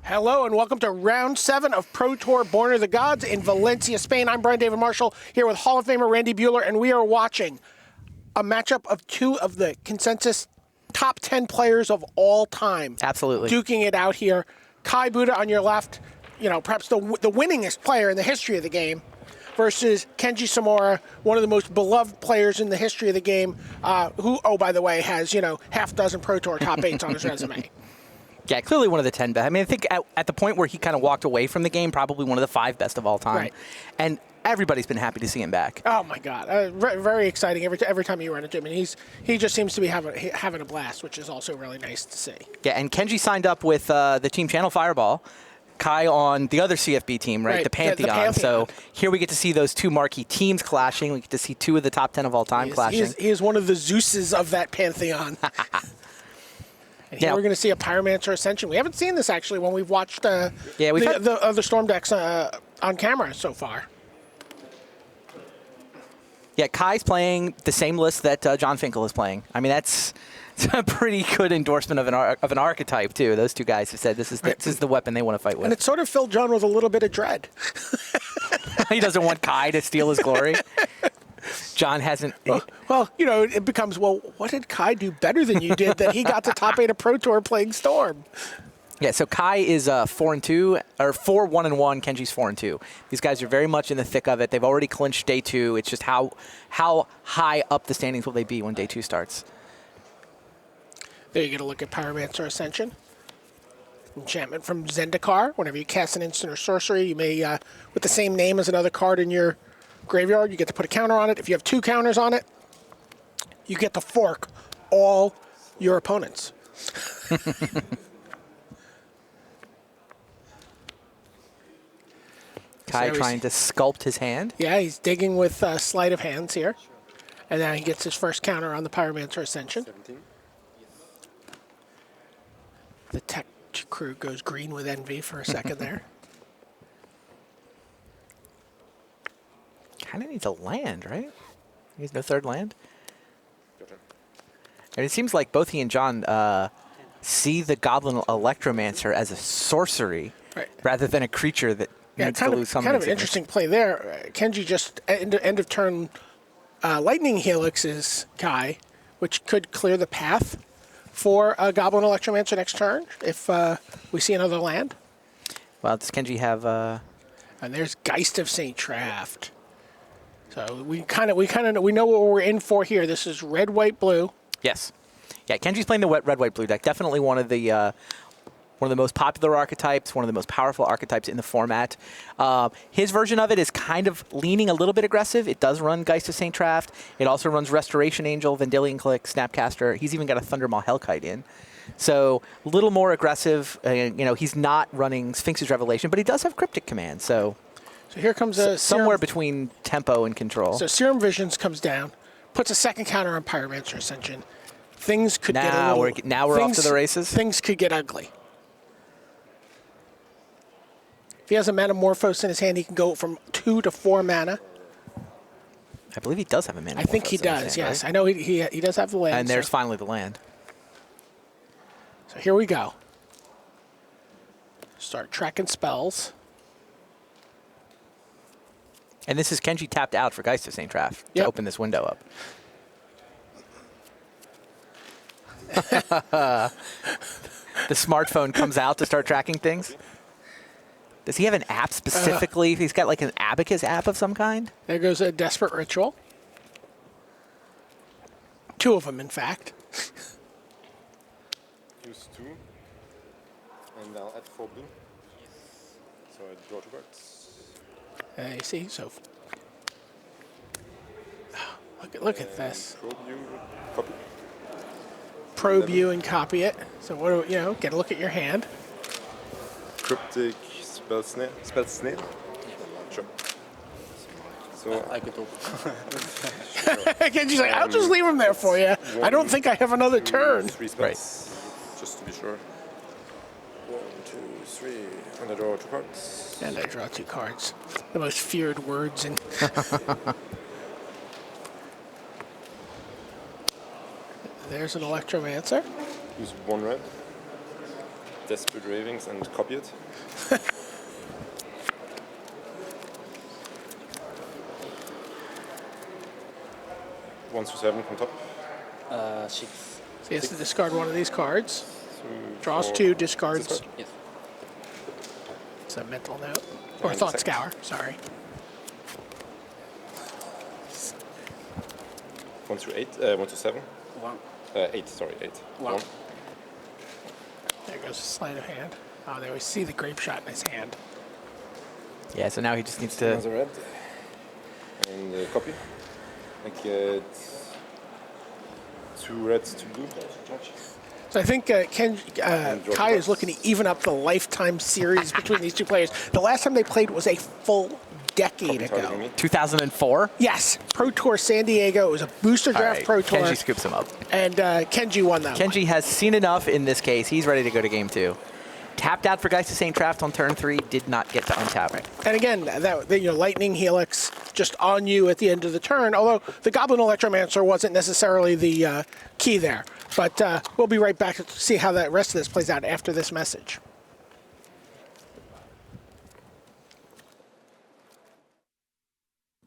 Hello and welcome to round 7 of Pro Tour Born of the Gods in Valencia, Spain. I'm Brian David Marshall here with Hall of Famer Randy Buehler, and we are watching a matchup of two of the consensus top 10 players of all time. Absolutely. Duking it out here. Kai Budde on your left, you know, perhaps the winningest player in the history of the game, versus Kenji Tsumura, one of the most beloved players in the history of the game, who, oh, by the way, has, you know, half dozen Pro Tour top 8s on his resume. Yeah, clearly one of the 10 best. I mean, I think at the point where he kind of walked away from the game, probably one of the 5 best of all time. Right. And everybody's been happy to see him back. Oh my God, very exciting every time you run into him, and he just seems to be having a blast, which is also really nice to see. Yeah, and Kenji signed up with the Team Channel Fireball. Kai on the other CFB team, right? The Pantheon. The Pantheon. So here we get to see those two marquee teams clashing. We get to see 2 of the top 10 of all time clashing. He is one of the Zeuses of that Pantheon. And here we're going to see a Pyromancer Ascension. We haven't seen this actually when we've watched the other Storm decks on camera so far. Yeah, Kai's playing the same list that John Finkel is playing. I mean, that's a pretty good endorsement of an archetype too. Those two guys have said this is the weapon they want to fight with. And it sort of filled John with a little bit of dread. He doesn't want Kai to steal his glory. John hasn't. Well, you know, it becomes, well, what did Kai do better than you did that he got to top 8 of Pro Tour playing Storm? Yeah, so Kai is 4-2 or 4-1-1. Kenji's 4-2. These guys are very much in the thick of it. They've already clinched day 2. It's just how high up the standings will they be when day 2 starts? There you get a look at Pyromancer Ascension. Enchantment from Zendikar. Whenever you cast an instant or sorcery, you may, with the same name as another card in your graveyard, you get to put a counter on it. If you have 2 counters on it, you get to fork all your opponents. Kai trying to sculpt his hand. Yeah, he's digging with sleight of hands here. And then he gets his first counter on the Pyromancer Ascension. 17. The tech crew goes green with envy for a second there. Kind of needs a land, right? He has no third land. And it seems like both he and John see the Goblin Electromancer as a sorcery rather than a creature that needs to lose something. Kind of an interesting play there. Kenji just end of turn Lightning Helixes Kai, which could clear the path for a Goblin Electromancer next turn if we see another land. Well, does Kenji have? And there's Geist of St. Traft. So we know what we're in for here. This is red, white, blue. Yes. Yeah, Kenji's playing the red, white, blue deck. Definitely one of the most popular archetypes, one of the most powerful archetypes in the format. His version of it is kind of leaning a little bit aggressive. It does run Geist of St. Traft. It also runs Restoration Angel, Vendilion Click, Snapcaster. He's even got a Thundermaw Hellkite in. So a little more aggressive. You know, he's not running Sphinx's Revelation, but he does have Cryptic Command. So here comes somewhere between tempo and control. So Serum Visions comes down, puts a second counter on Pyromancer Ascension. Things could get a little... Now we're off to the races? Things could get ugly. If he has a Metamorphose in his hand, he can go from 2 to 4 mana. I believe he does have a Metamorphose. I think he does, yes. Right? I know he does have the land. And there's finally the land. So here we go. Start tracking spells. And this is Kenji tapped out for Geist of St. Traft to open this window up. The smartphone comes out to start tracking things. Does he have an app specifically? He's got like an Abacus app of some kind? There goes a Desperate Ritual. 2 of them, in fact. Use 2. And I'll add 4 blue. So I draw 2 cards. You see, so look at this. Probe you, copy. Probe you and copy it. So what do get a look at your hand. Cryptic spell snail. Sure. So I can open. Kenji's like, I'll just leave him there for you. I don't think I have another turn. 3 spells. Just to be sure. 1, 2, 3. And I draw 2 cards. And I draw 2 cards. The most feared words in. There's an Electromancer. Use 1 red. Desperate Ravings and copy it. 1 through 7 from top. 6. So he has to discard one of these cards. 2, Draws 4, two, discards. discard. Yes. It's a mental note. Or And thought second. scour, sorry. 1 through 8. 1 to 7. 1. 8. Sorry, 8. One. There goes a sleight of hand. Oh, there we see the grape shot in his hand. Yeah, so now he just needs to... Another red. And copy. I get 2 reds, 2 blue. So I think Kai is looking to even up the lifetime series between these two players. The last time they played was a full decade Copy targeting ago. me. 2004? Yes, Pro Tour San Diego. It was a booster All draft right, Pro Tour. Kenji scoops him up. And Kenji won that one. Kenji has seen enough in this case. He's ready to go to game 2. Tapped out for Geist of St. Traft on turn 3. Did not get to untap. And again, that Lightning Helix just on you at the end of the turn. Although the Goblin Electromancer wasn't necessarily the key there. But we'll be right back to see how that rest of this plays out after this message.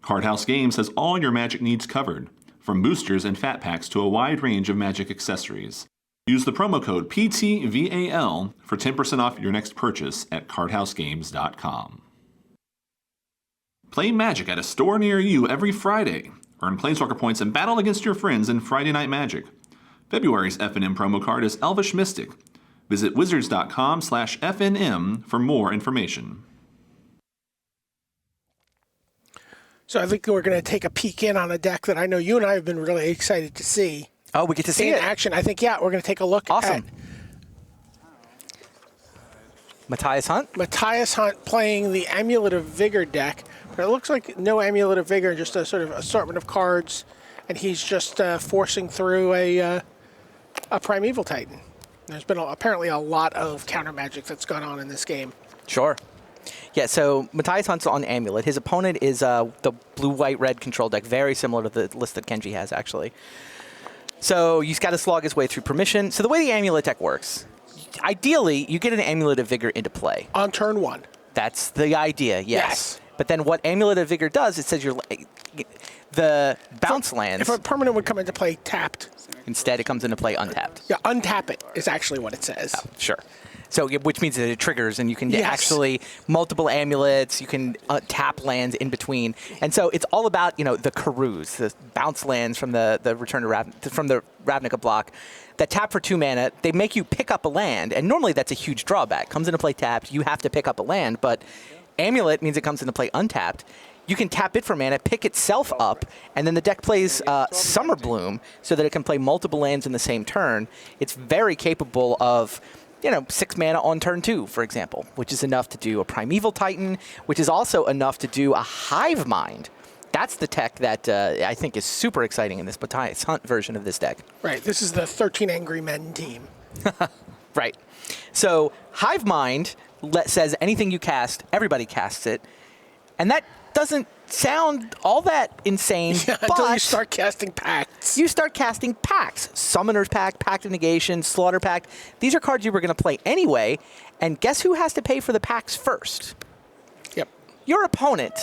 Card House Games has all your Magic needs covered, from boosters and fat packs to a wide range of Magic accessories. Use the promo code PTVAL for 10% off your next purchase at cardhousegames.com. Play Magic at a store near you every Friday. Earn Planeswalker points and battle against your friends in Friday Night Magic. February's FNM promo card is Elvish Mystic. Visit wizards.com/FNM for more information. So I think we're going to take a peek in on a deck that I know you and I have been really excited to see. Oh, we get to see In it. action. I think, yeah, we're going to take a look Awesome. at Matthias Hunt? Matthias Hunt playing the Amulet of Vigor deck. But it looks like no Amulet of Vigor, just a sort of assortment of cards. And he's just forcing through a Primeval Titan. There's been apparently a lot of counter magic that's gone on in this game. Sure. Yeah, so Matthias Hunt's on Amulet. His opponent is the blue-white-red control deck, very similar to the list that Kenji has, actually. So he's got to slog his way through permission. So the way the Amulet deck works, ideally, you get an Amulet of Vigor into play. On turn 1. That's the idea, yes. Yes. But then what Amulet of Vigor does, it says the bounce lands, If a permanent would come into play tapped, instead it comes into play untapped. yeah, untap it is actually what it says. Sure. So, which means that it triggers, and you can Yes. actually multiple amulets. You can tap lands in between, and so it's all about the Karus, the bounce lands from the Return to from the Ravnica block that tap for 2 mana. They make you pick up a land, and normally that's a huge drawback. Comes into play tapped, you have to pick up a land, but Amulet means it comes into play untapped. You can tap it for mana, pick itself up, and then the deck plays Summer Bloom so that it can play multiple lands in the same turn. It's very capable of 6 mana on turn 2, for example, which is enough to do a Primeval Titan, which is also enough to do a Hive Mind. That's the tech that I think is super exciting in this Matthias Hunt version of this deck. Right, this is the 13 Angry Men team. Right. So Hive Mind says anything you cast, everybody casts it. And that doesn't sound all that insane, Until you but start casting pacts. you start casting pacts. Summoner's Pact, Pact of Negation, Slaughter Pact. These are cards you were going to play anyway. And guess who has to pay for the pacts first? Yep. Your opponent.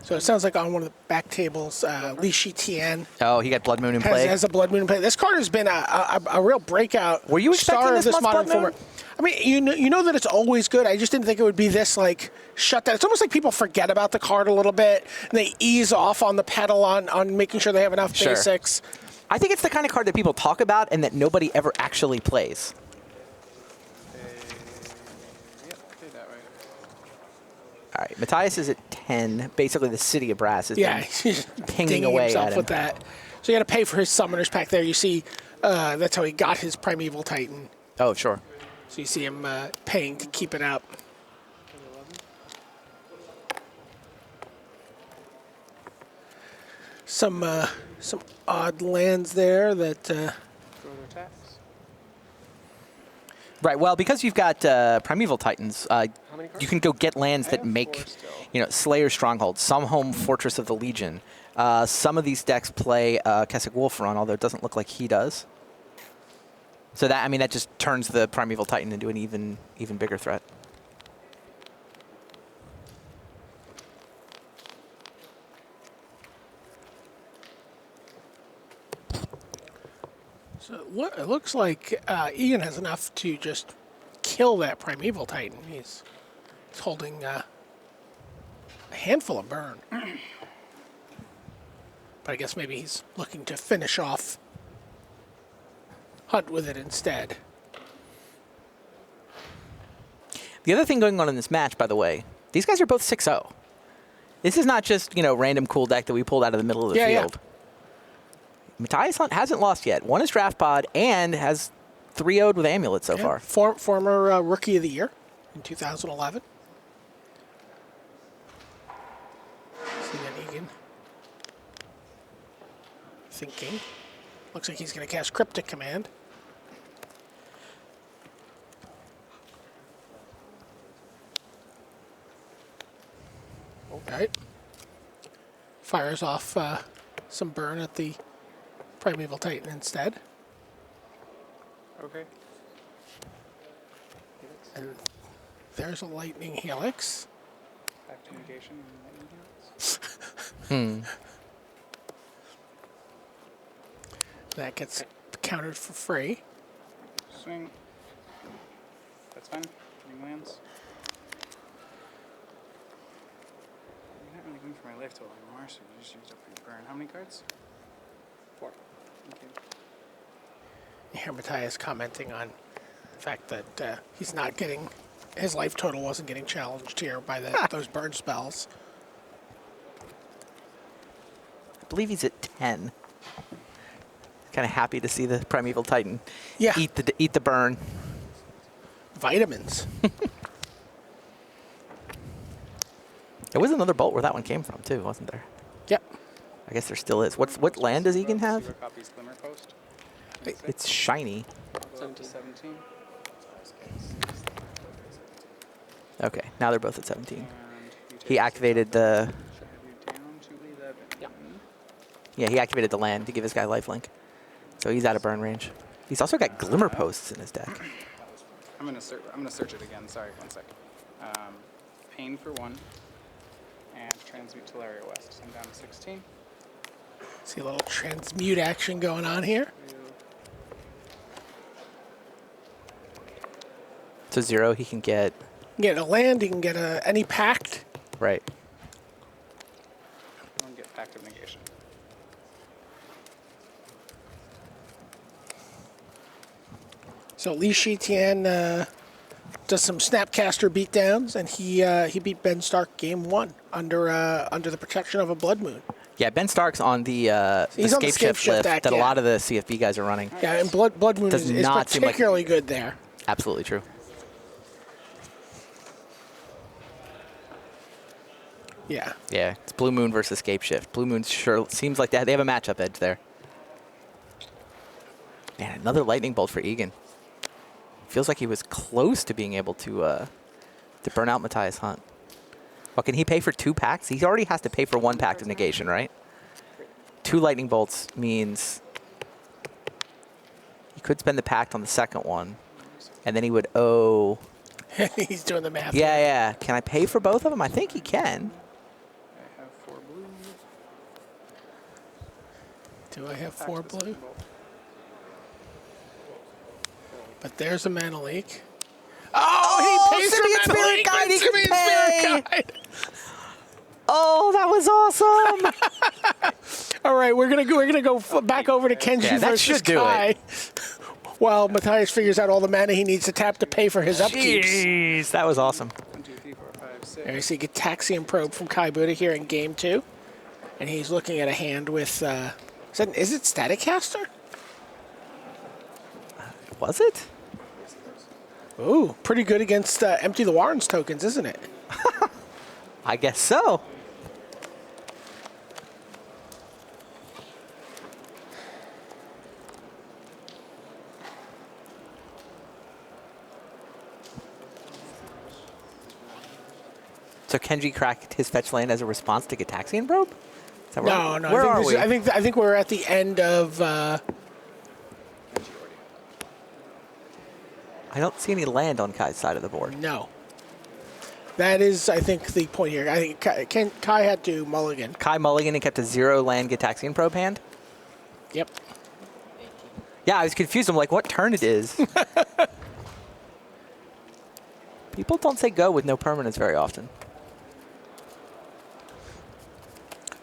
So it sounds like on one of the back tables, Li Shitian Oh, he got Blood Moon in play. has a Blood Moon in play. This card has been a real breakout. Were you star expecting of this much modern Blood Moon? format. I mean, you know that it's always good. I just didn't think it would be this shut down. It's almost like people forget about the card a little bit and they ease off on the pedal on making sure they have enough Sure. basics. I think it's the kind of card that people talk about and that nobody ever actually plays. All right, Matthias is at 10. Basically, the City of Brass has Yeah, been he's pinging dinging away himself at him. with that. So you got to pay for his Summoner's Pack there. You see, that's how he got his Primeval Titan. Oh, sure. So you see him paying to keep it up. Some odd lands there that. Right. Well, because you've got Primeval Titans, you can go get lands that make, Slayer Stronghold, some home Fortress of the Legion. Some of these decks play Kessig Wolfrun, although it doesn't look like he does. So that, I mean, that just turns the Primeval Titan into an even bigger threat. So it looks like Egan has enough to just kill that Primeval Titan. He's holding a handful of burn. But I guess maybe he's looking to finish off Hunt with it instead. The other thing going on in this match, by the way, these guys are both 6-0. This is not just, random cool deck that we pulled out of the middle of the field. Matthias Hunt hasn't lost yet. Won his draft pod and has 3-0'd with Amulet so far. Former Rookie of the Year in 2011. See that Egan thinking. Looks like he's going to cast Cryptic Command. All right. Fires off some burn at the Primeval Titan instead. Okay. And there's a Lightning Helix. Back to negation and lightning helix. That gets countered for free. Swing. That's fine. Ring lands. You're not really going for my life total anymore, so you just used up your burn. How many cards? 4. Thank you. You hear Matthias commenting on the fact that he's not getting, his life total wasn't getting challenged here by those burn spells. I believe he's at 10. Kind of happy to see the Primeval Titan eat the burn. Vitamins. There was another bolt where that one came from too, wasn't there? Yep. I guess there still is. What land does Egan have? 0 copies Glimmer Post. It's shiny. 17. Okay, now they're both at 17. And you He take activated the... should have you down to 11. Yep. Yeah, he activated the land to give his guy lifelink. So he's out of burn range. He's also got Glimmer Posts in his deck. I'm gonna search it again. Sorry, 1 second. Pain for 1, and transmute Teleria West. So I'm down to 16. See a little transmute action going on here. So 0, he can get... You can get a land, you can get any pact. Right. I'm gonna get Pact of Negation. So Li Shitian does some Snapcaster beatdowns, and he beat Ben Stark game 1 under the protection of a Blood Moon. Yeah, Ben Stark's on the He's on the Scape Shift lift deck, that a yeah. lot of the CFB guys are running. Yeah, and Blood Moon Does is not seem like- particularly good there. Absolutely true. Yeah. Yeah, it's Blue Moon versus Scape Shift. Blue Moon sure seems like they have a matchup edge there. Man, another lightning bolt for Egan. Feels like he was close to being able to burn out Matthias Hunt. Well, can he pay for 2 packs? He already has to pay for 1 pact of negation, right? 2 lightning bolts means he could spend the pact on the second one, and then he would owe... He's doing the math. Yeah. Can I pay for both of them? I think he can. I have 4 blue. Do I have Pact 4 of the blue? second bolt. But there's a mana leak. Oh, he pays Simeon for mana Spirit leak. Guide, he Simeon can Spirit pay. Guide. Oh, that was awesome. All right, we're gonna go back over to Kenji Yeah, that versus should do Kai. While Matthias figures out all the mana he needs to tap to pay for his upkeeps. Jeez, that was awesome. 1, 2, 3, 4, 5, 6. There you see Gitaxian Probe from Kai Budde here in game 2. And he's looking at a hand with, is it Staticaster? Was it? Ooh, pretty good against Empty the Warrens tokens, isn't it? I guess so. So Kenji cracked his fetch land as a response to Gitaxian Probe? Is that No. Where are we? I think we're at the end of. I don't see any land on Kai's side of the board. No. That is, I think, the point here. I think Kai had to mulligan. Kai mulligan and kept a 0 land Gitaxian probe hand. Yep. Yeah, I was confused. I'm like, what turn it is? People don't say go with no permanents very often.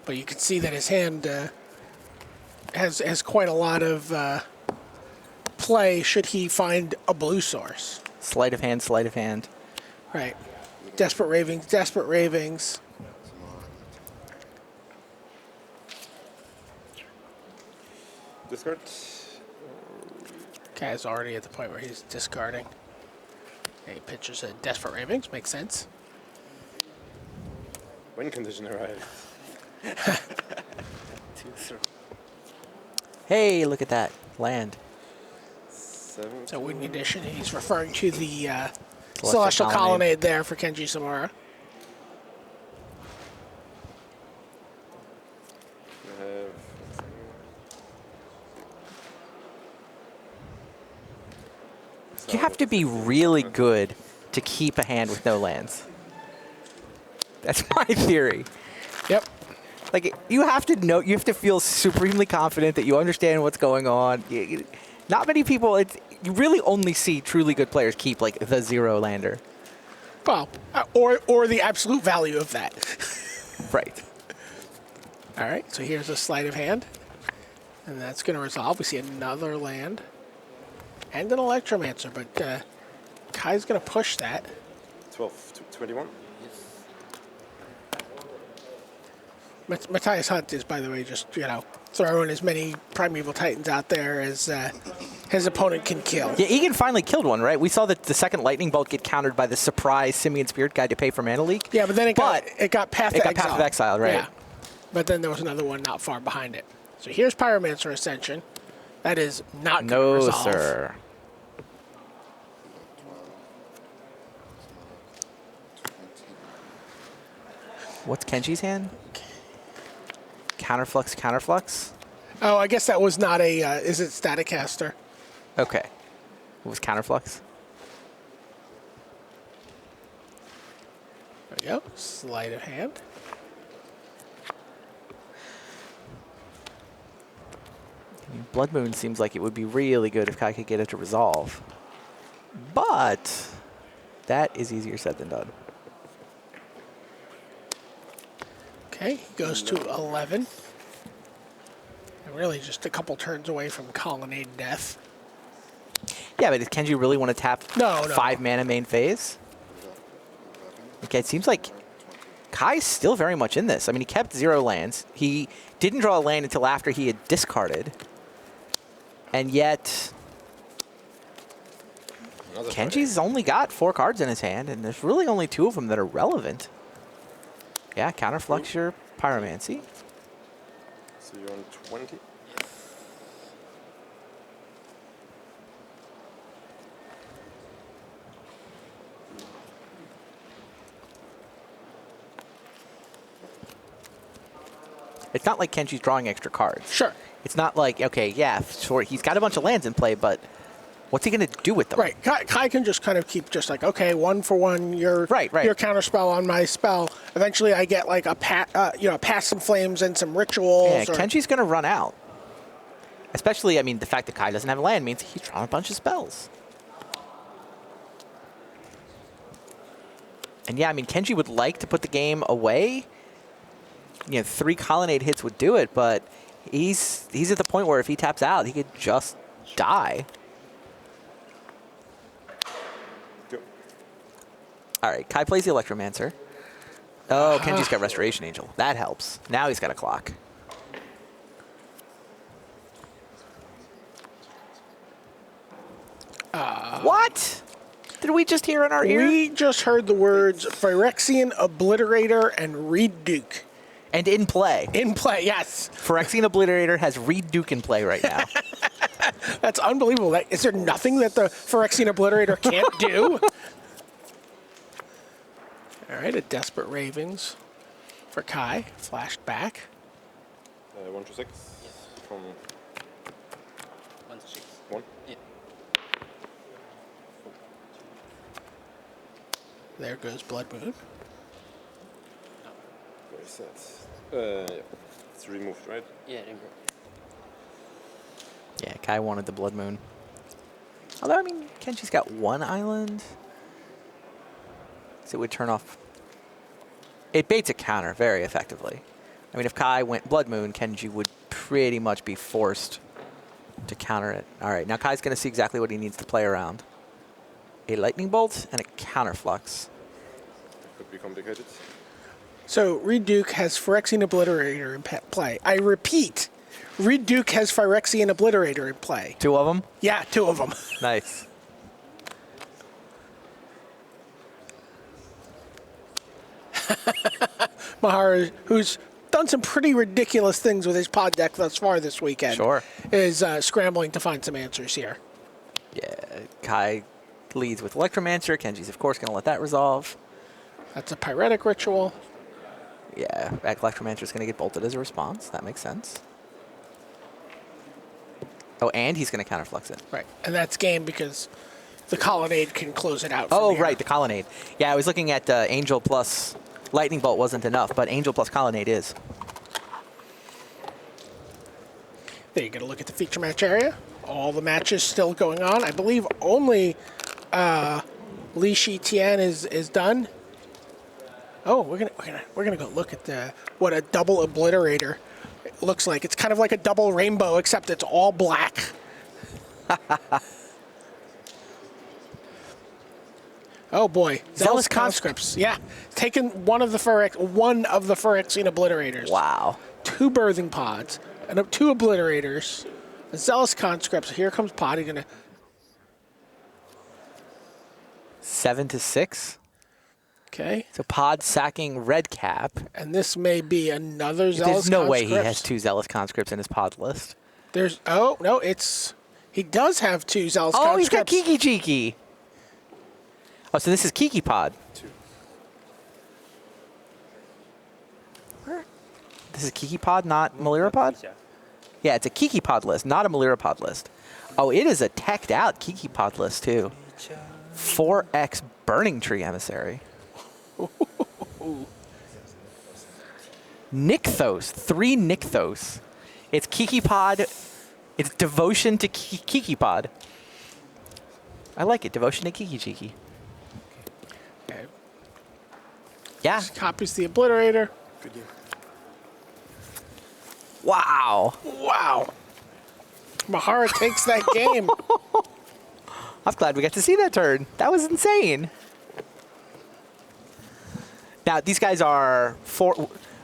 But you can see that his hand has quite a lot of play should he find a blue source. Sleight of hand, sleight of hand. Right. Desperate ravings, desperate ravings. Discard. Kai's already at the point where he's discarding. And he pitches a desperate ravings. Makes sense. Win condition arrives. Hey, look at that. Land. 7. So win condition. He's referring to the Celestial Colonnade there for Kenji Tsumura. I have You have to be really good to keep a hand with no lands. That's my theory. Yep. Like, you have to know, you have to feel supremely confident that you understand what's going on. Not many people, you really only see truly good players keep, like, the 0 lander. Well, or the absolute value of that. Right. All right, so here's a sleight of hand. And that's going to resolve. We see another land. And an Electromancer, but Kai's going to push that. 12 to 21. Matthias Hunt is, by the way, just, throwing as many Primeval Titans out there as his opponent can kill. Yeah, Egan finally killed one, right? We saw that the second Lightning Bolt get countered by the surprise Simian Spirit Guide to pay for Mana Leak. Yeah, but then it got Path to Exile. Path of Exile, right. Yeah. But then there was another one not far behind it. So here's Pyromancer Ascension. That is not going to No, resolve. sir. What's Kenji's hand? Counterflux, counterflux? Oh, I guess that was not a, is it Staticaster? Okay. What was counterflux? There we go. Sleight of hand. Blood Moon seems like it would be really good if Kai could get it to resolve. But that is easier said than done. Okay, he goes to 11. And really just a couple turns away from Colonnade Death. Yeah, but does Kenji really want to tap No. 5 mana main phase? Okay, it seems like Kai's still very much in this. I mean, he kept 0 lands. He didn't draw a land until after he had discarded. And yet, Kenji's only got 4 cards in his hand, and there's really only 2 of them that are relevant. Yeah, counterflux your Pyromancy. So you're on 20? It's not like Kenji's drawing extra cards. Sure. It's not like, okay, yeah, sure, he's got a bunch of lands in play, but what's he going to do with them? Right. Kai can just kind of keep just like, okay, 1 for 1, your counter spell on my spell. Eventually I get like a pass some flames and some rituals. Yeah, Kenji's going to run out. Especially, I mean, the fact that Kai doesn't have a land means he's drawing a bunch of spells. And yeah, I mean, Kenji would like to put the game away. 3 Colonnade hits would do it, but he's at the point where if he taps out, he could just die. Go. All right, Kai plays the Electromancer. Oh, Kenji's got Restoration Angel. That helps. Now he's got a clock. What? Did we just hear in our ear? We just heard the words Phyrexian Obliterator and Reed Duke. And in play. In play, yes. Phyrexian Obliterator has Reed Duke in play right now. That's unbelievable. Is there nothing that the Phyrexian Obliterator can't do? All right, a Desperate Ravens for Kai. Flashed back. 1 to 6. From 1 to 6. 1. Yeah. There goes Blood Moon. Where is that? Yeah. It's removed, right? Yeah, Yeah, Kai wanted the Blood Moon. Although, I mean, Kenji's got one island. So it would turn off. It baits a counter very effectively. I mean, if Kai went Blood Moon, Kenji would pretty much be forced to counter it. All right, now Kai's going to see exactly what he needs to play around. A Lightning Bolt and a Counterflux. Could be complicated. So Reed Duke has Phyrexian Obliterator in play. I repeat, Reed Duke has Phyrexian Obliterator in play. 2 of them? Yeah, 2 of them. Nice. Mahara, who's done some pretty ridiculous things with his pod deck thus far this weekend, Sure. is scrambling to find some answers here. Yeah, Kai leads with Electromancer. Kenji's, of course, going to let that resolve. That's a Pyretic Ritual. Yeah, Electromancer's going to get bolted as a response. That makes sense. Oh, and he's going to Counterflux it. Right, and that's game because the Colonnade can close it out. From Oh, here. right, the Colonnade. Yeah, I was looking at Angel plus Lightning Bolt wasn't enough, but Angel plus Colonnade is. There you get a look at the feature match area. All the matches still going on. I believe only Li Shi Tian is done. Oh, we're gonna go look at what a double obliterator looks like. It's kind of like a double rainbow, except it's all black. Oh boy, Zealous Conscripts. Yeah, taking one of the Phyrexian Obliterators. Wow. 2 Birthing Pods and 2 Obliterators. A Zealous Conscripts. Here comes Pod. He's gonna 7-6. okay, So Pod sacking Red Cap. and this may be another Zealous. There's no way he Conscripts. has 2 Zealous Conscripts in his Pod list. There's no, he does have 2 Zealous Oh, he's got Conscripts. Kiki Cheeky. Oh, so this is Kiki Pod. 2. This is Kiki Pod, not Malira Pod? Yeah, it's a Kiki Pod list, not a Malira Pod list. Oh, it is a teched out Kiki Pod list, too. 4X Burning Tree Emissary. Nykthos, 3 Nykthos. It's Kiki Pod. It's Devotion to Kiki Pod. I like it. Devotion to Kiki Cheeky. Okay. Yeah. Copies the Obliterator. Good game. Wow. Wow. Mahara takes that game. I'm glad we got to see that turn. That was insane. Now, these guys are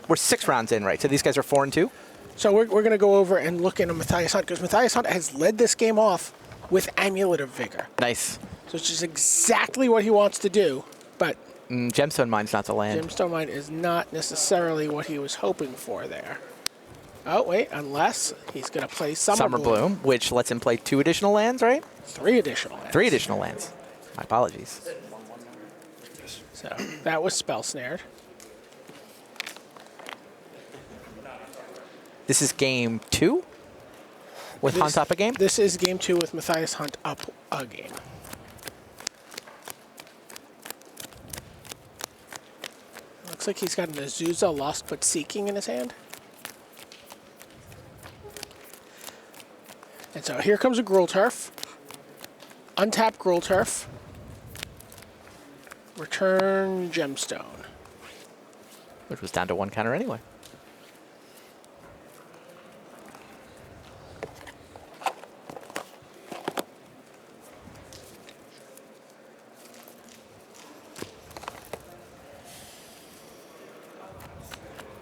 we're 6 rounds in, right? So these guys are 4 and 2? So we're going to go over and look into Matthias Hunt, because Matthias Hunt has led this game off with Amulet of Vigor. Nice. So it's just exactly what he wants to do, but Gemstone Mine's not to land. Gemstone Mine is not necessarily what he was hoping for there. Oh, wait, unless he's going to play Summer Bloom, which lets him play 2 additional lands, right? 3 additional lands. 3 additional lands. My apologies. So that was spell snared. This is game 2? With Hunt up a game? This is game 2 with Matthias Hunt up a game. Looks like he's got an Azusa Lost But Seeking in his hand. And so here comes a Gruul Turf. Untap Gruul Turf. Return Gemstone. Which was down to 1 counter anyway.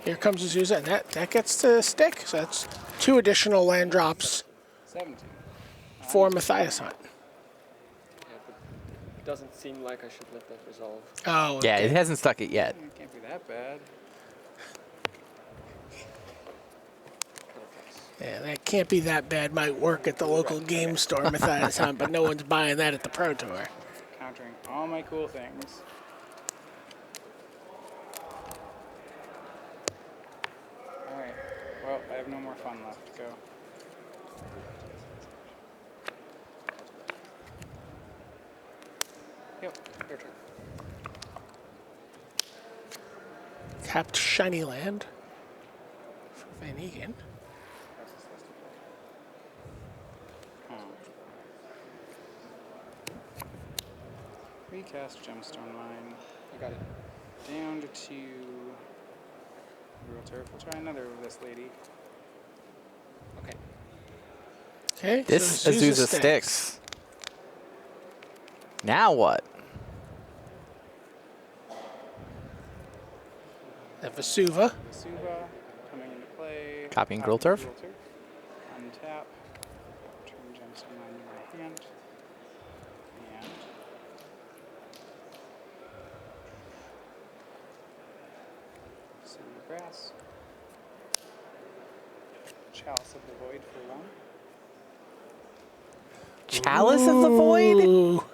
Here comes Azusa, and that gets to stick. So that's 2 additional land drops 17. for Matthias Hunt. Yeah, but it doesn't seem like I should let that resolve. Oh, Yeah, okay. it hasn't stuck it yet. It can't be that bad. Yeah, that can't be that bad. Might work at the local game store, Matthias Hunt, but no one's buying that at the Pro Tour. Countering all my cool things. Alright. Well, I have no more fun left. Go. Yep, your turn. Tapped Shiny Land for Van Egan. Recast Gemstone Mine. I got it. Down to 2. Real turf. We'll try another of this lady. Okay. Okay. This so Azusa sticks. Now what? The Vesuva. Suva coming into play. Copying Gruul Turf. Untap. Turn Gemstone Mine in my hand. And City of Grass. Chalice of the Void for 1. Chalice of the Void? Ooh.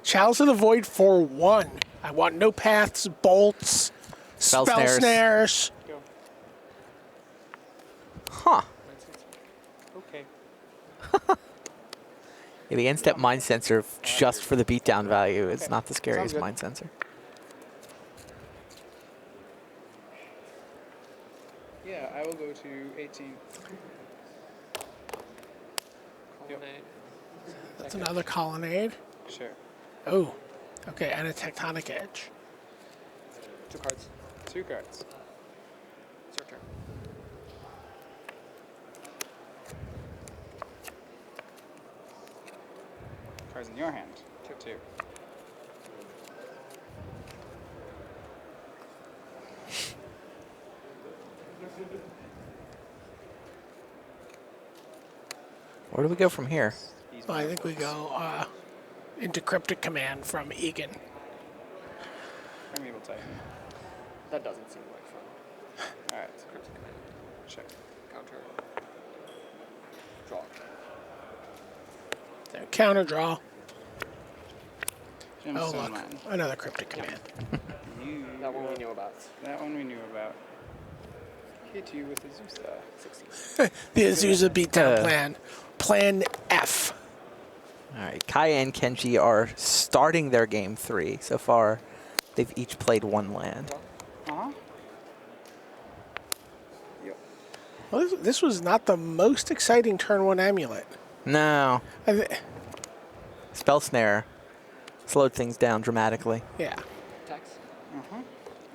Chalice of the Void for 1. I want no paths, bolts, Spell spell snares. snares. Go. Huh. Okay. Yeah, the end step mind sensor just for the beatdown value is Okay. not the scariest good. mind sensor. Yeah, I will go to 18. Colonnade. That's another colonnade. Sure. Oh, okay, and a tectonic edge. 2 cards. 2 cards. It's your turn. Cards in your hand. 2. Where do we go from here? Well, I think we go into Cryptic Command from Egan. Primeval Titan. That doesn't seem like fun. Alright. Cryptic Command. Check. Counter. Draw. So counter draw. Oh, Gemstone look, Mine. another Cryptic Command. You That one we will- knew about. That one we knew about. Hit you with Azusa. 16. The Azusa beatdown Uh. plan. Plan F. All right, Kaya and Kenji are starting their game 3. So far, they've each played 1 land. Uh-huh. Yep. Well, this was not the most exciting turn 1 amulet. No. Spell Snare slowed things down dramatically. Yeah. Attacks. Uh-huh.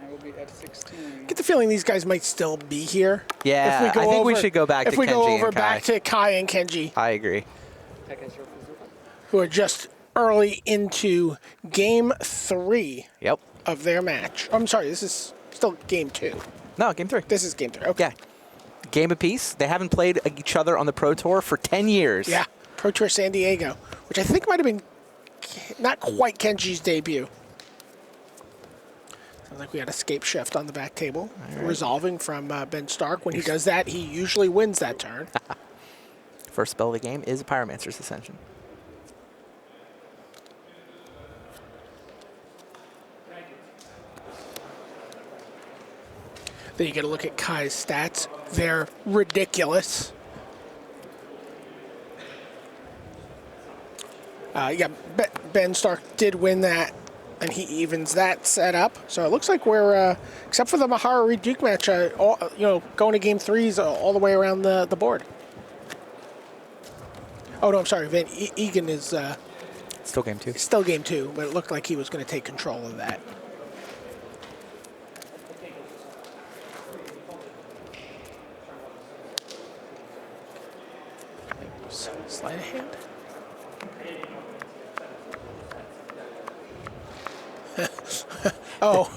I will be at 16. Get the feeling these guys might still be here. Yeah, If we go I think we over- should go back If to we go Kenji over and Kai. back to Kai and Kenji, I agree. Attack against your Bazooka. who are just early into game 3 Yep. of their match. I'm sorry, this is still game 2. No, game 3. This is game 3. Okay. Yeah. Game apiece. They haven't played each other on the Pro Tour for 10 years. Yeah. Pro Tour San Diego, which I think might have been not quite Kenji's debut. Sounds like we had escape shift on the back table. Resolving from Ben Stark. When he does that, he usually wins that turn. First spell of the game is a Pyromancer's Ascension. Then you get a look at Kai's stats. They're ridiculous. Yeah, Ben Stark did win that, and he evens that setup. So it looks like we're, except for the Mahara Reed Duke match, going to game 3s all the way around the board. Oh no, I'm sorry. Van Egan is Still game 2. still game 2, but it looked like he was going to take control of that. Sleight of hand. Oh,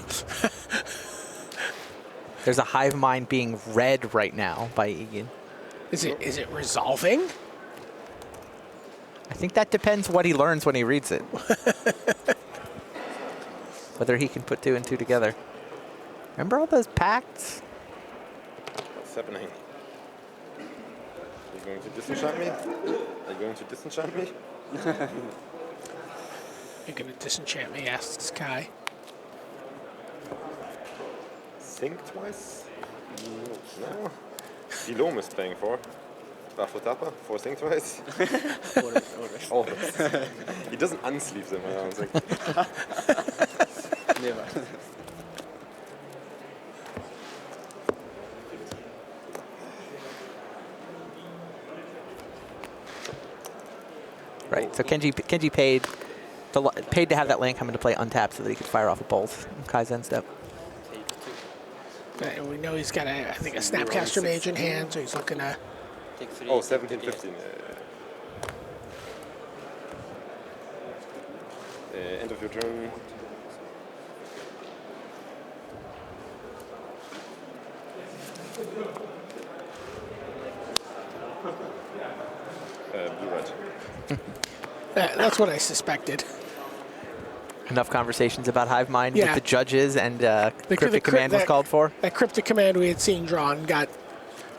There's a hive mind being read right now by Egan. is it resolving? I think that depends what he learns when he reads it. Whether he can put 2 and 2 together. Remember all those pacts? What's happening? Are you going to disenchant me? Are you going to disenchant me? You're going to disenchant me, asks Kai. Think twice? No. Dilom is playing 4. Barefoot Tapper, 4 Think twice. Always. He doesn't unsleeve them, I don't think. Never. Right. So Kenji paid to have that land come into play untapped so that he could fire off a bolt in Kai's end step. And we know he's got, I think, a Snapcaster Mage in hand, so he's looking to... Take 3. Oh, 17, 15. End of your turn. Blue-red. That's what I suspected. Enough conversations about Hive Mind Yeah. with the judges and The Cryptic Command was called for. That Cryptic Command we had seen drawn got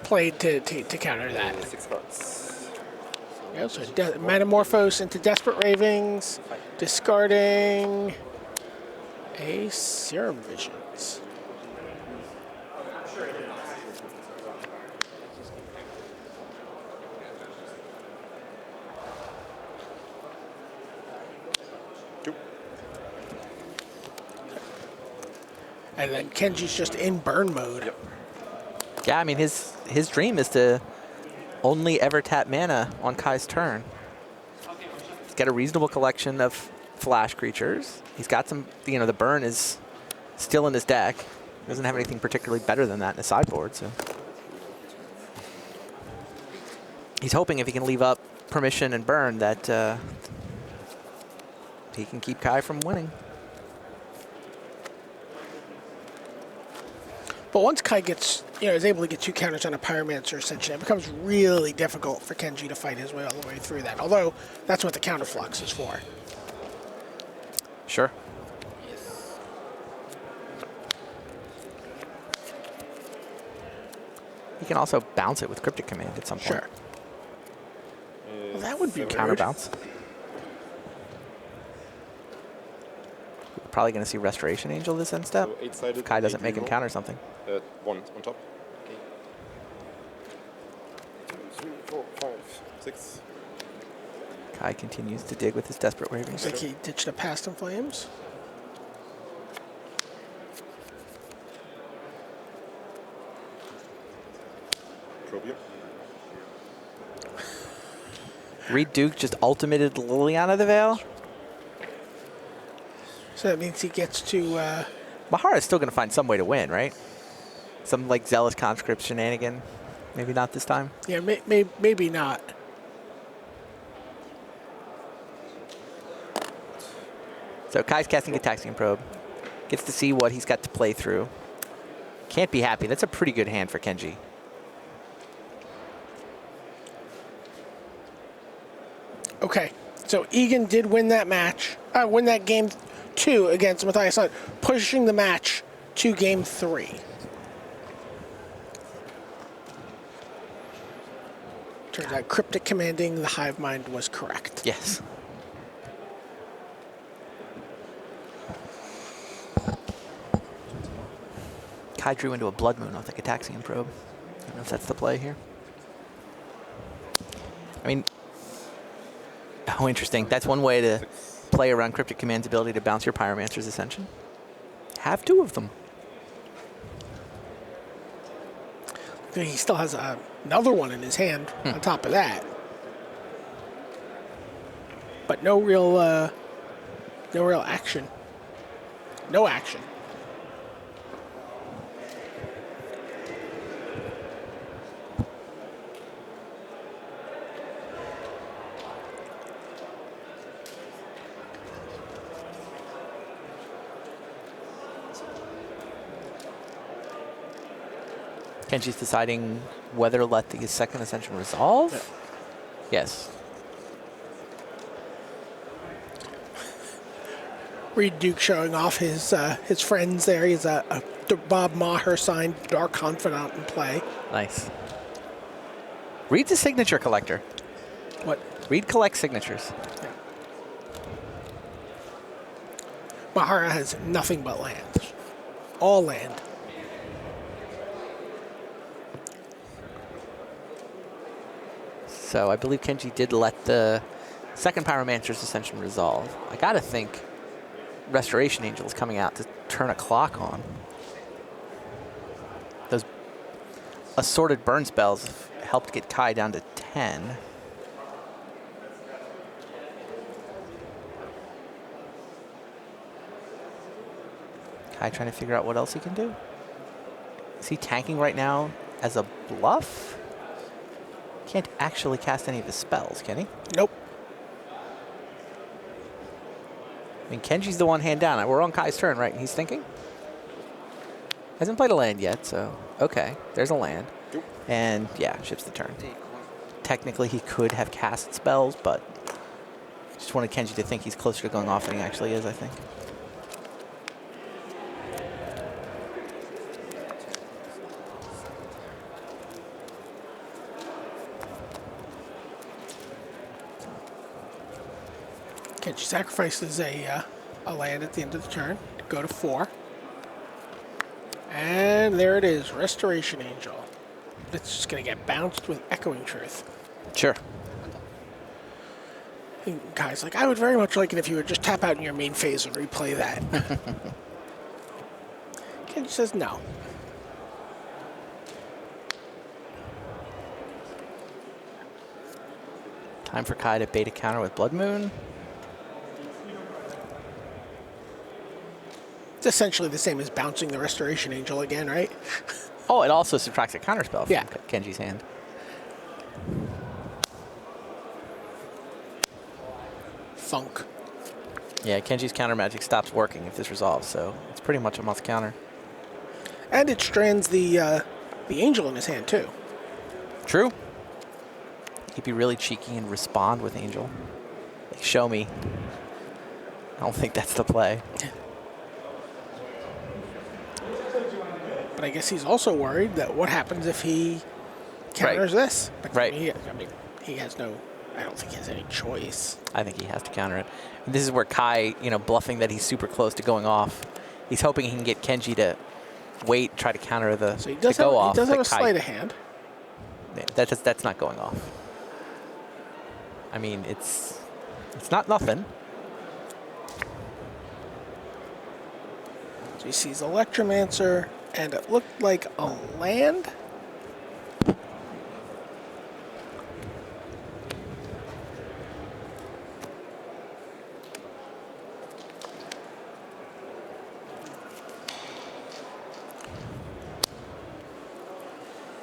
played to counter that. 6 cards. Yeah, so Metamorphose into Desperate Ravings, discarding a Serum Visions. And then Kenji's just in burn mode. Yep. Yeah, I mean, his dream is to only ever tap mana on Kai's turn. He's got a reasonable collection of flash creatures. He's got some, the burn is still in his deck. Doesn't have anything particularly better than that in his sideboard, so. He's hoping if he can leave up permission and burn that he can keep Kai from winning. But once Kai gets, is able to get 2 counters on a Pyromancer Ascension, it becomes really difficult for Kenji to fight his way all the way through that. Although, that's what the counterflux is for. Sure. He can also bounce it with Cryptic Command at some point. Sure. Well, that would be Counter weird. bounce. Probably going to see Restoration Angel this end step. So 8-sided. Kai doesn't 8 make him reroll. counter something. 1 on top. 2, 3, 4, 5, 6. Kai continues to dig with his Desperate Looks Ravings. like he ditched a Past in Flames. Probium. Reed Duke just ultimated Liliana the Veil. So that means he gets to... Mahara's still going to find some way to win, right? Some like Zealous Conscript shenanigan. Maybe not this time. yeah, maybe not. So Kai's casting Gitaxian Probe. Gets to see what he's got to play through. Can't be happy. That's a pretty good hand for Kenji. Okay, so Egan did win that match. Win that game 2 against Matthias Hunt, pushing the match to game 3. Turns out Cryptic Commanding the Hive Mind was correct. Yes. Kai drew into a Blood Moon with a Gitaxian Probe. I don't know if that's the play here. I mean, oh, interesting. That's one way to play around Cryptic Command's ability to bounce your Pyromancer's Ascension. Have 2 of them. He still has another one in his hand on top of that. But no real action. No action. Kenji's deciding whether to let the second Ascension resolve. Yeah. Yes. Reed Duke showing off his friends there. He's a Bob Maher signed Dark Confidant in play. Nice. Reed's a signature collector. What? Reed collects signatures. Mahara has nothing but land. All land. So I believe Kenji did let the second Pyromancer's Ascension resolve. I gotta think Restoration Angel is coming out to turn a clock on. Those assorted burn spells have helped get Kai down to 10. Kai trying to figure out what else he can do. Is he tanking right now as a bluff? Can't actually cast any of his spells, can he? Nope. I mean, Kenji's the one hand down. We're on Kai's turn, right? And he's thinking? Hasn't played a land yet, so okay. There's a land. And yeah, ships the turn. Technically, he could have cast spells, but just wanted Kenji to think he's closer to going off than he actually is, I think. Kenji sacrifices a land at the end of the turn to go to 4. And there it is, Restoration Angel. It's just going to get bounced with Echoing Truth. Sure. And Kai's like, I would very much like it if you would just tap out in your main phase and replay that. Kenji says no. Time for Kai to bait a counter with Blood Moon. It's essentially the same as bouncing the Restoration Angel again, right? Oh, it also subtracts a counterspell from Yeah. Kenji's hand. Thunk. Yeah, Kenji's counter magic stops working if this resolves, so it's pretty much a must counter. And it strands the angel in his hand, too. True. He'd be really cheeky and respond with Angel. Like, show me. I don't think that's the play. But I guess he's also worried that what happens if he counters this? But Right. He has no... I don't think he has any choice. I think he has to counter it. And this is where Kai, bluffing that he's super close to going off. He's hoping he can get Kenji to wait, try to counter the So he does go off. have a but Kai- sleight of hand. Yeah, that's not going off. I mean, it's not nothing. So he sees Electromancer, and it looked like a land.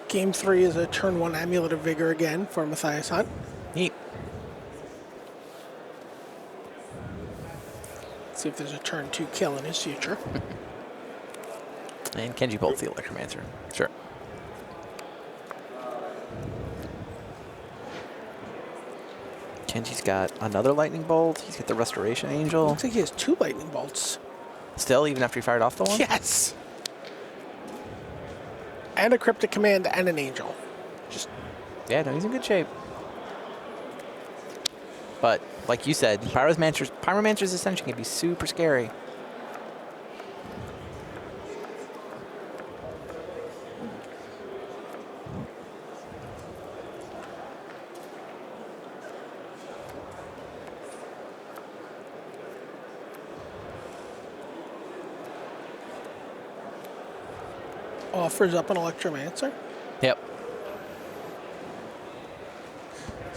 Game 3 is a turn 1 Amulet of Vigor again for Matthias Hunt. Neat. See if there's a turn 2 kill in his future. And Kenji bolts the Electromancer. Sure. Kenji's got another Lightning Bolt. He's got the Restoration Angel. Looks like he has 2 Lightning Bolts. Still, even after he fired off the one? Yes! And a Cryptic Command and an Angel. Yeah, no, he's in good shape. But, like you said, Pyromancer's Ascension can be super scary. Offers up an Electromancer. Yep.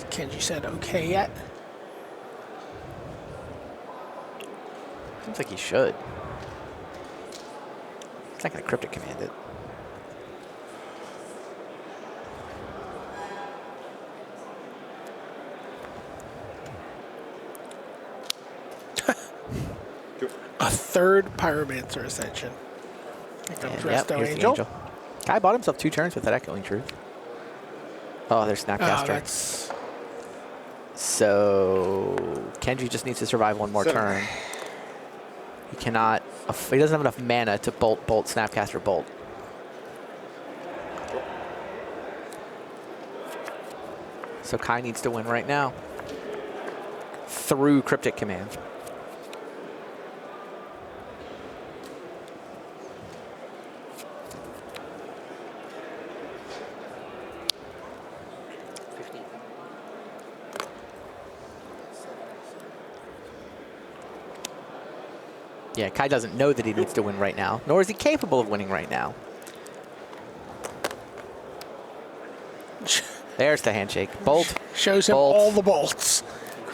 Kenji said okay yet. Seems like he should. He's not going to Cryptic Command it. A third Pyromancer Ascension. Here comes And, Resto here's the Angel. Angel. Guy bought himself 2 turns with that Echoing Truth. Oh, there's Oh, Snapcaster. that's... So Kenji just needs to survive one more turn. He cannot. He doesn't have enough mana to bolt, Snapcaster, bolt. So Kai needs to win right now through Cryptic Command. Yeah, Kai doesn't know that he needs to win right now, nor is he capable of winning right now. There's the handshake. Bolt. Shows him Bolt. all the bolts.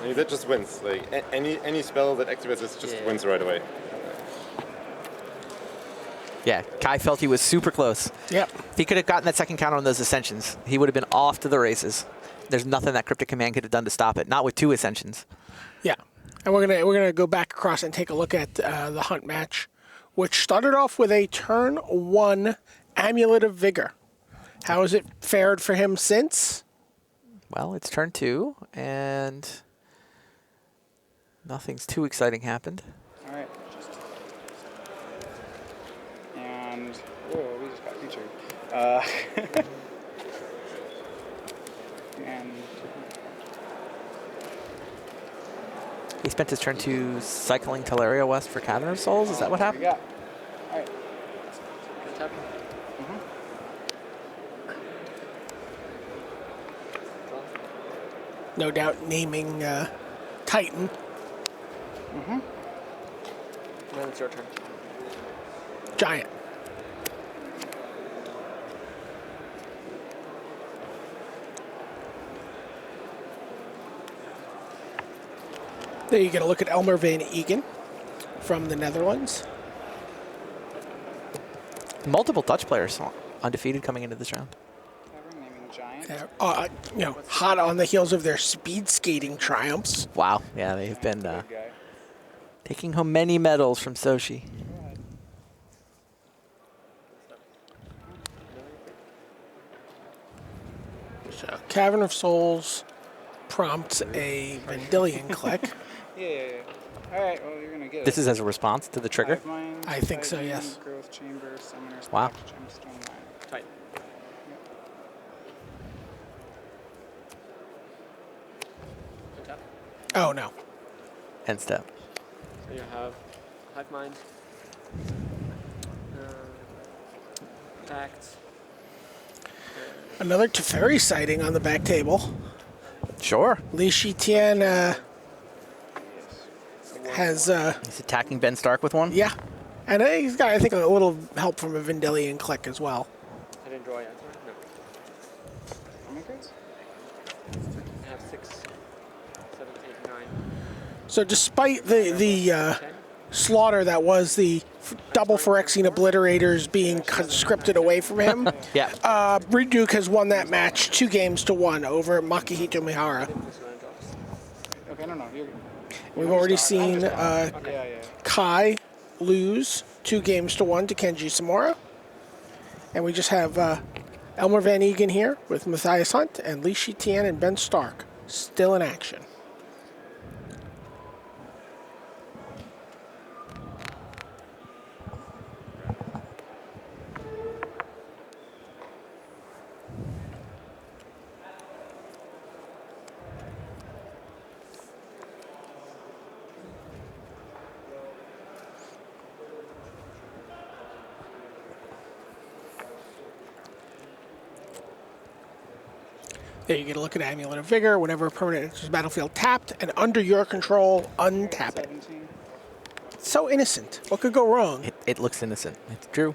That just wins. Like any spell that activates this just wins right away. Yeah, Kai felt he was super close. Yep. If he could have gotten that second counter on those Ascensions, he would have been off to the races. There's nothing that Cryptic Command could have done to stop it. Not with 2 Ascensions. Yeah. And we're gonna go back across and take a look at the hunt match, which started off with a turn 1 Amulet of Vigor. How has it fared for him since? Well, it's turn 2, and nothing's too exciting happened. All right. And whoa, we just got featured. And He spent his turn 2 cycling Teleria West for Cavern of Souls. Is that what we happened? got. All right. Good tap. No doubt naming Titan. Then it's your turn. Giant. There you get a look at Elmer Van Eegen from the Netherlands. Multiple Dutch players undefeated coming into this round. Cavern naming giant. Hot on the heels of their speed skating triumphs. Wow. Yeah, they've been Good guy. taking home many medals from Sochi. So Cavern of Souls prompts a Vendilion click. Yeah. All right. Well, you're gonna get This it. is as a response to the trigger. Hive Mind, I think so, Titan, yes. Growth Chamber, Summoner, Wow. Splash, Gemstone Mine. Tight. Good tap. Oh, no. End step. So you have Hive Mind. Pact. Another Teferi sighting on the back table. Sure. Li Shitian has, He's attacking Ben Stark with one. yeah. And he's got, I think, a little help from a Vendilion click as well. I didn't draw yet. No. How many cards? I have 6, 7, 8, 9, So despite the 10. slaughter that was the double Phyrexian Obliterators being conscripted away from him, Yeah. Reed Duke has won that match 2-1 over Makihito Mihara. Okay, no. We've already seen Yeah. Kai lose 2-1 to Kenji Tsumura. And we just have Elmer Van Eegen here with Matthias Hunt and Li Shitian and Ben Stark still in action. There you get a look at Amulet of Vigor. Whenever a permanent enters the battlefield tapped and under your control, untap it. 17. So innocent. What could go wrong? It looks innocent. It's true.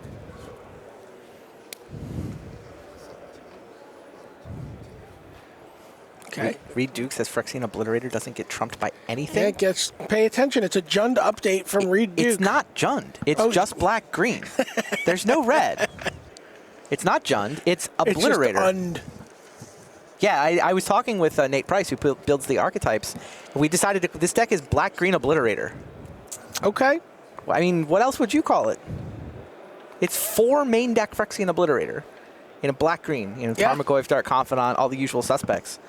Okay. Reed Duke says Phyrexian Obliterator doesn't get trumped by anything. Yeah, it gets. Pay attention. It's a Jund update from Reed Duke. It's not Jund. It's Oh. just black-green. There's no red. It's not Jund. It's It's just Obliterator. Yeah, I was talking with Nate Price, who builds the archetypes. We decided this deck is black-green Obliterator. Okay. Well, I mean, what else would you call it? It's 4 main deck Phyrexian Obliterator in a black-green. You know, Yeah. Tarmogoyf, Dark Confidant, all the usual suspects.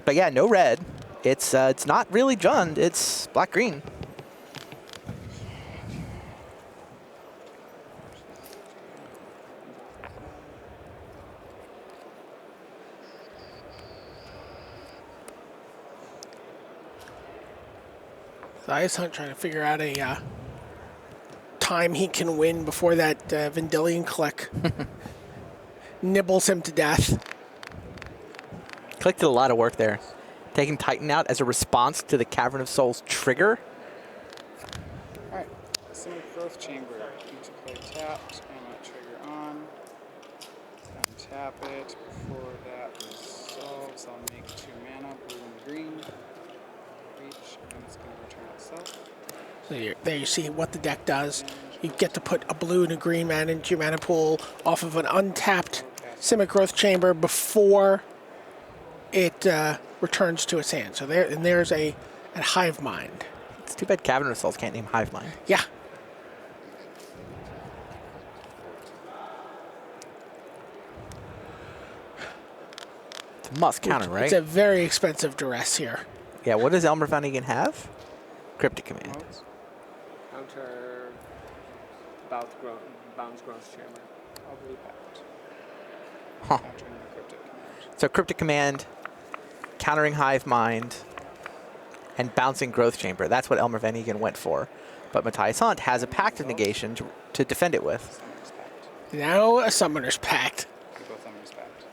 But yeah, no red. It's not really Jund. It's black-green. Matthias Hunt trying to figure out a time he can win before that Vendilion click nibbles him to death. Click did a lot of work there. Taking Titan out as a response to the Cavern of Souls trigger. All right. Summon Growth Chamber. Need to play tapped. Ammo trigger on. Untap it. Before that resolves, I'll make 2 mana, blue and green. Reach, and it's going to return itself. So there you see what the deck does. Damage you get to put a blue and a green mana into your mana pool off of an untapped Simic Growth Chamber before it returns to its hand. So there's a Hive Mind. It's too bad Cavern of Souls can't name Hive Mind. Yeah. It's a must counter, right? It's a very expensive duress here. Yeah, what does Elmer Van Egan have? Cryptic Command. Counter bounce growth chamber. Probably packed. Huh. Countering the cryptic command. So Cryptic Command, countering Hive Mind, and bouncing Growth Chamber. That's what Elmer Van Egan went for. But Matthias Hunt has a Pact of Negation to defend it with. Summoner's pact. Now a Summoner's Pact. We both Summoner's pact.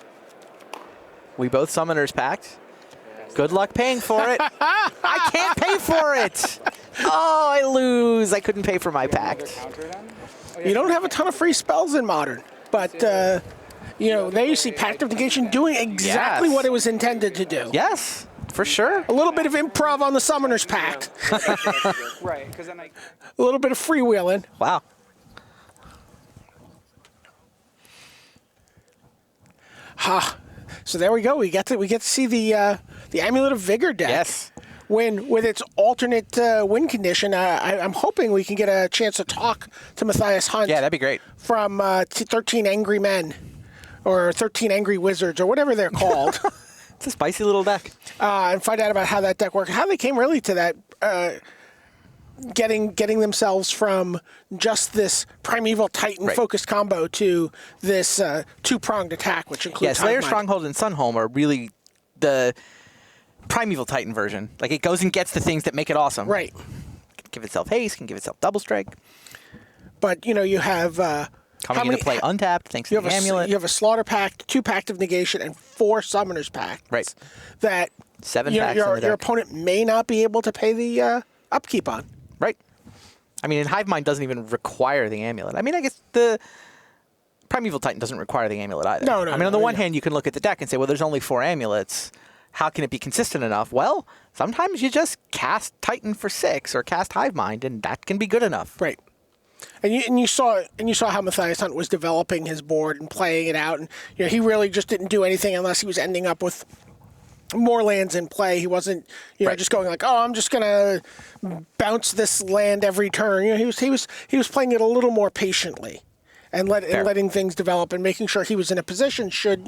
We both Summoners Pact. Good luck paying for it. I can't pay for it. Oh, I lose. I couldn't pay for my Another pact. counter then? Oh, You don't have a ton of free spells in Modern, but you know, there you see Pact of Negation doing exactly Yes. what it was intended to do. Yes, for sure. A little bit of improv on the Summoner's Pact. Right, because then A little bit of freewheeling. Wow. So there we go. We get to see the Amulet of Vigor deck. Yes. When with its alternate win condition, I'm hoping we can get a chance to talk to Matthias Hunt. Yeah, that'd be great. From 13 Angry Men, or 13 Angry Wizards, or whatever they're called, It's a spicy little deck. and find out about how that deck works, how they came really to that, getting themselves from just this Primeval Titan focused combo to this two-pronged attack, which includes Yeah, Slayer, Hive Mind. Stronghold, and Sunhome are really the Primeval Titan version. Like, it goes and gets the things that make it awesome. Right. Can give itself haste, can give itself double strike. But, you know, you have... Coming into play untapped, thanks to the amulet. You have a Slaughter Pact, 2 Pact of Negation, and 4 Summoner's Pact. Right. That 7 your, packs your, in the deck. your opponent may not be able to pay the upkeep on. Right. I mean, and Hive Mind doesn't even require the amulet. I mean, I guess the Primeval Titan doesn't require the amulet either. No, I mean, on the one hand, you can look at the deck and say, well, there's only 4 amulets. How can it be consistent enough? Well, sometimes you just cast Titan for 6 or cast Hive Mind, and that can be good enough. Right. And you saw how Matthias Hunt was developing his board and playing it out, and you know he really just didn't do anything unless he was ending up with more lands in play. He wasn't just going like, oh, I'm just gonna bounce this land every turn. You know, he was playing it a little more patiently, and letting things develop and making sure he was in a position should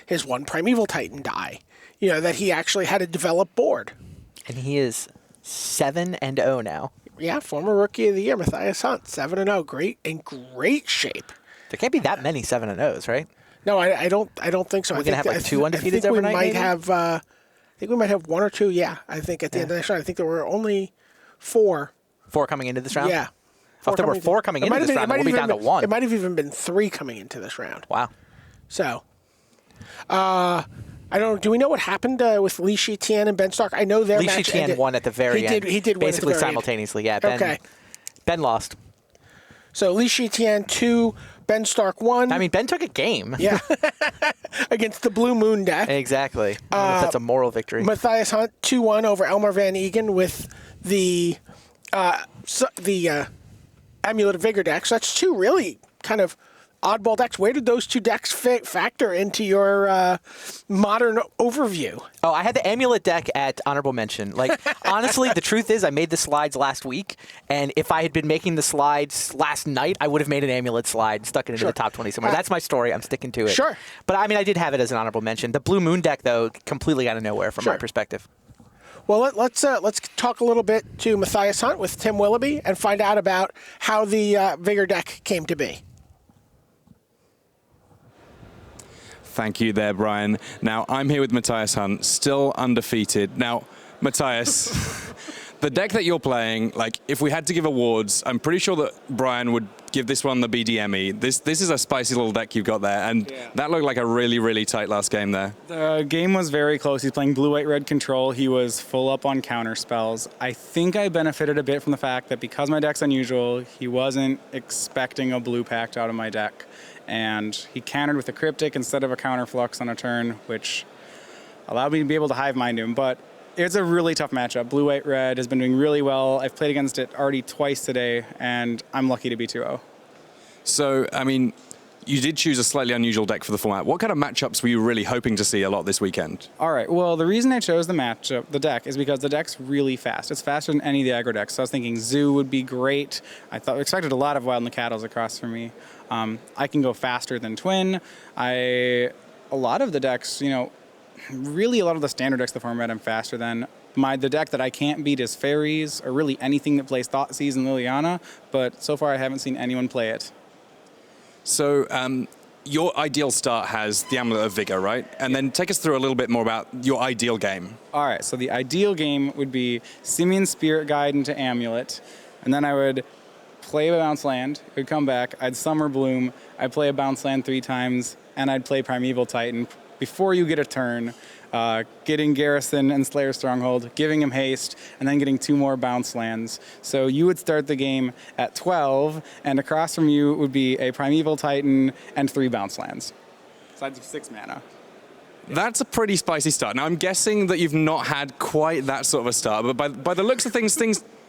his one Primeval Titan die, that he actually had a developed board. And he is 7-0 now. Yeah, former Rookie of the Year, Matthias Hunt, 7-0, great shape. There can't be that many 7-0s, right? No, I don't think so. We're gonna have like 2 undefeateds every night. I think we might have 1 or 2. Yeah, I think at the end of the round, I think there were only 4. 4 coming into this round. Yeah, If there were 4 coming into this round, we'll be down to 1. It might have even been 3 coming into this round. Wow. So, I don't know. Do we know what happened with Li Shiqian and Ben Stark? I know their Li match Shiqian ended. won at the very end. He did win at the basically very end. simultaneously. Yeah. Ben lost. So Li Shiqian 2, Ben Stark 1. I mean, Ben took a game. Yeah, against the Blue Moon deck. Exactly. I don't know if that's a moral victory. Matthias Hunt 2-1 over Elmer Van Egan with the Amulet of Vigor deck. So that's 2 really kind of oddball decks. Where did those 2 decks factor into your Modern overview? Oh, I had the Amulet deck at honorable mention. Like, honestly, the truth is I made the slides last week, and if I had been making the slides last night, I would have made an Amulet slide, stuck it into the top 20 somewhere. That's my story. I'm sticking to it. Sure. But, I mean, I did have it as an honorable mention. The Blue Moon deck, though, completely out of nowhere from my perspective. Well, let's talk a little bit to Matthias Hunt with Tim Willoughby and find out about how the Vigor deck came to be. Thank you there, Brian. Now, I'm here with Matthias Hunt, still undefeated. Now, Matthias, the deck that you're playing, like, if we had to give awards, I'm pretty sure that Brian would give this one the BDME. This is a spicy little deck you've got there, and that looked like a really, really tight last game there. The game was very close. He's playing blue, white, red control. He was full up on counter spells. I think I benefited a bit from the fact that because my deck's unusual, he wasn't expecting a blue pact out of my deck. And he countered with a Cryptic instead of a counter flux on a turn, which allowed me to be able to hive mind him. But It's a really tough matchup. Blue-White Red has been doing really well. I've played against it already twice today, and I'm lucky to be 2-0. So, I mean, you did choose a slightly unusual deck for the format. What kind of matchups were you really hoping to see a lot this weekend? All right. Well, the reason I chose the deck, is because the deck's really fast. It's faster than any of the aggro decks. So I was thinking Zoo would be great. Expected a lot of Wild and the Cattles across from me. I can go faster than Twin. A lot of the decks, really a lot of the standard decks of the format I'm faster than. The deck that I can't beat is Fairies, or really anything that plays Thoughtseize and Liliana, but so far I haven't seen anyone play it. So, your ideal start has the Amulet of Vigor, right? And then take us through a little bit more about your ideal game. All right, so the ideal game would be Simeon Spirit Guide into Amulet, and then I would play a bounce land, it would come back, I'd Summer Bloom, I'd play a bounce land 3 times, and I'd play Primeval Titan before you get a turn, getting Garrison and Slayer Stronghold, giving him haste, and then getting 2 more bounce lands. So you would start the game at 12, and across from you would be a Primeval Titan and 3 bounce lands. Besides of 6 mana. That's a pretty spicy start. Now, I'm guessing that you've not had quite that sort of a start, but by the looks of things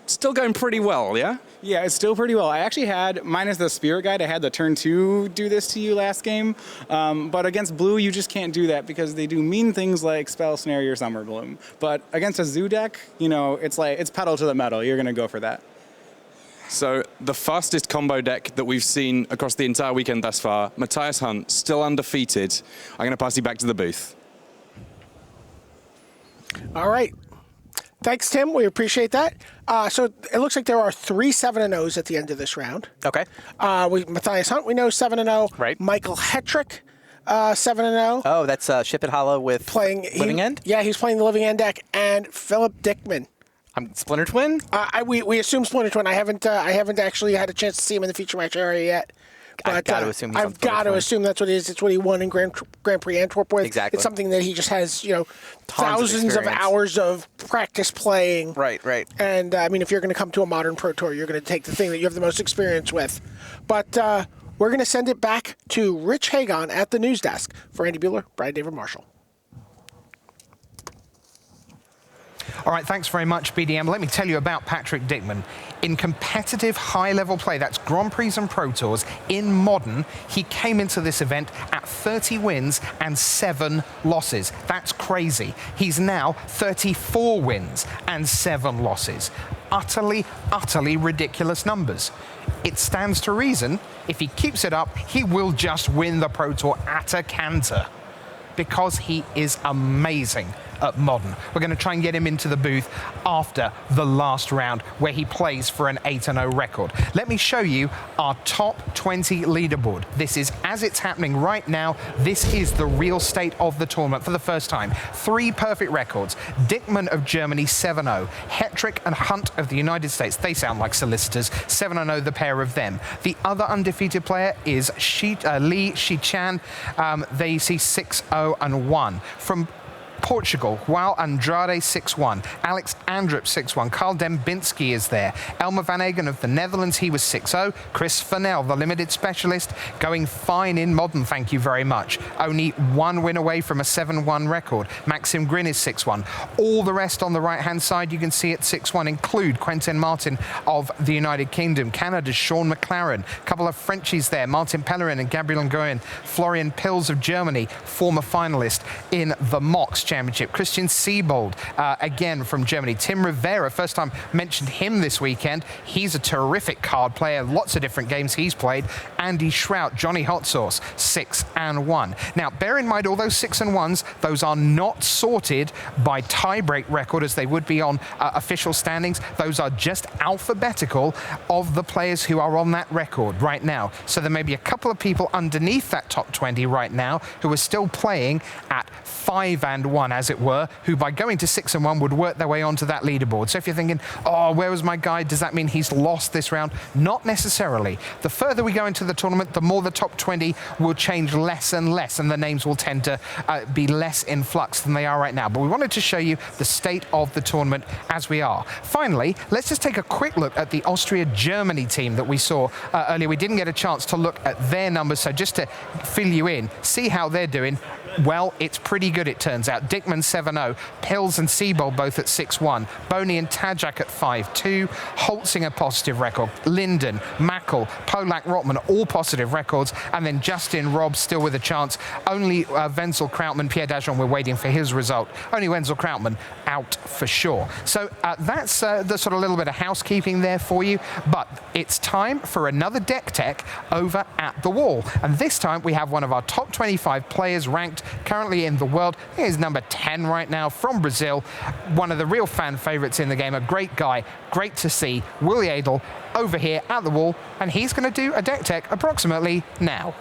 still going pretty well, yeah? Yeah, it's still pretty well. I actually had, minus the Spirit Guide, I had the turn 2 do this to you last game. But against Blue, you just can't do that because they do mean things like Spell Snare your Summer Bloom. But against a Zoo deck, it's pedal to the metal. You're going to go for that. So the fastest combo deck that we've seen across the entire weekend thus far, Matthias Hunt, still undefeated. I'm going to pass you back to the booth. All right. Thanks, Tim. We appreciate that. So it looks like there are 3 7-0s at the end of this round. Okay. Matthias Hunt, we know 7-0. Right. Michael Hetrick, 7-0. Oh, that's Ship It Hollow with Living End? Yeah, he's playing the Living End deck. And Philip Dickman. Splinter Twin? We assume Splinter Twin. I haven't actually had a chance to see him in the feature match area yet. But I've got to assume he's on I've got to Twin. assume that's what it is. It's what he won in Grand Prix Antwerp with. Exactly. It's something that he just has, Tons thousands of experience. hours of practice playing. Right. And, if you're going to come to a modern Pro Tour, you're going to take the thing that you have the most experience with. But we're going to send it back to Rich Hagon at the news desk. For Andy Bueller, Brian David Marshall. All right, thanks very much, BDM. Let me tell you about Patrick Dickman. In competitive high-level play, that's Grand Prix and Pro Tours, in Modern, he came into this event at 30 wins and 7 losses. That's crazy. He's now 34 wins and 7 losses. Utterly, utterly ridiculous numbers. It stands to reason, if he keeps it up, he will just win the Pro Tour at a canter, because he is amazing at Modern. We're going to try and get him into the booth after the last round, where he plays for an 8-0 record. Let me show you our top 20 leaderboard. This is as it's happening right now. This is the real state of the tournament for the first time. 3 perfect records. Dickman of Germany, 7-0. Hetrick and Hunt of the United States. They sound like solicitors. 7-0, the pair of them. The other undefeated player is Li Shichan. They see 6-0-1. From Portugal, João Andrade 6-1, Alex Andrup 6-1, Carl Dembinski is there, Elmer Van Egen of the Netherlands, he was 6-0, Chris Fennell, the limited specialist, going fine in Modern, thank you very much. Only 1 win away from a 7-1 record. Maxim Grin is 6-1. All the rest on the right-hand side, you can see at 6-1 include Quentin Martin of the United Kingdom, Canada's Sean McLaren, a couple of Frenchies there, Martin Pellerin and Gabriel Ngoyen, Florian Pils of Germany, former finalist in the Mox Championship. Christian Siebold, again from Germany. Tim Rivera, first time mentioned him this weekend. He's a terrific card player. Lots of different games he's played. Andy Shrout, Johnny Hot Sauce, 6-1. Now, bear in mind, all those 6-1s, those are not sorted by tiebreak record as they would be on official standings. Those are just alphabetical of the players who are on that record right now. So there may be a couple of people underneath that top 20 right now who are still playing at 5-1, as it were, who by going to 6-1 would work their way onto that leaderboard. So if you're thinking, oh, where was my guy? Does that mean he's lost this round? Not necessarily. The further we go into the tournament, the more the top 20 will change less and less, and the names will tend to be less in flux than they are right now. But we wanted to show you the state of the tournament as we are. Finally, let's just take a quick look at the Austria-Germany team that we saw earlier. We didn't get a chance to look at their numbers, so just to fill you in, see how they're doing. Well, it's pretty good, it turns out. Dickman 7-0. Pills and Siebold both at 6-1. Boney and Tajak at 5-2. Holtzinger positive record. Linden, Mackel, Polak, Rotman all positive records. And then Justin Robb still with a chance. Only Wenzel Krautmann, Pierre Dajon, we're waiting for his result. Only Wenzel Krautmann out for sure. So that's the sort of little bit of housekeeping there for you. But it's time for another deck tech over at the wall. And this time we have one of our top 25 players ranked currently in the world. He is number 10 right now from Brazil. One of the real fan favorites in the game. A great guy. Great to see. Willie Adel over here at the wall. And he's going to do a deck tech approximately now.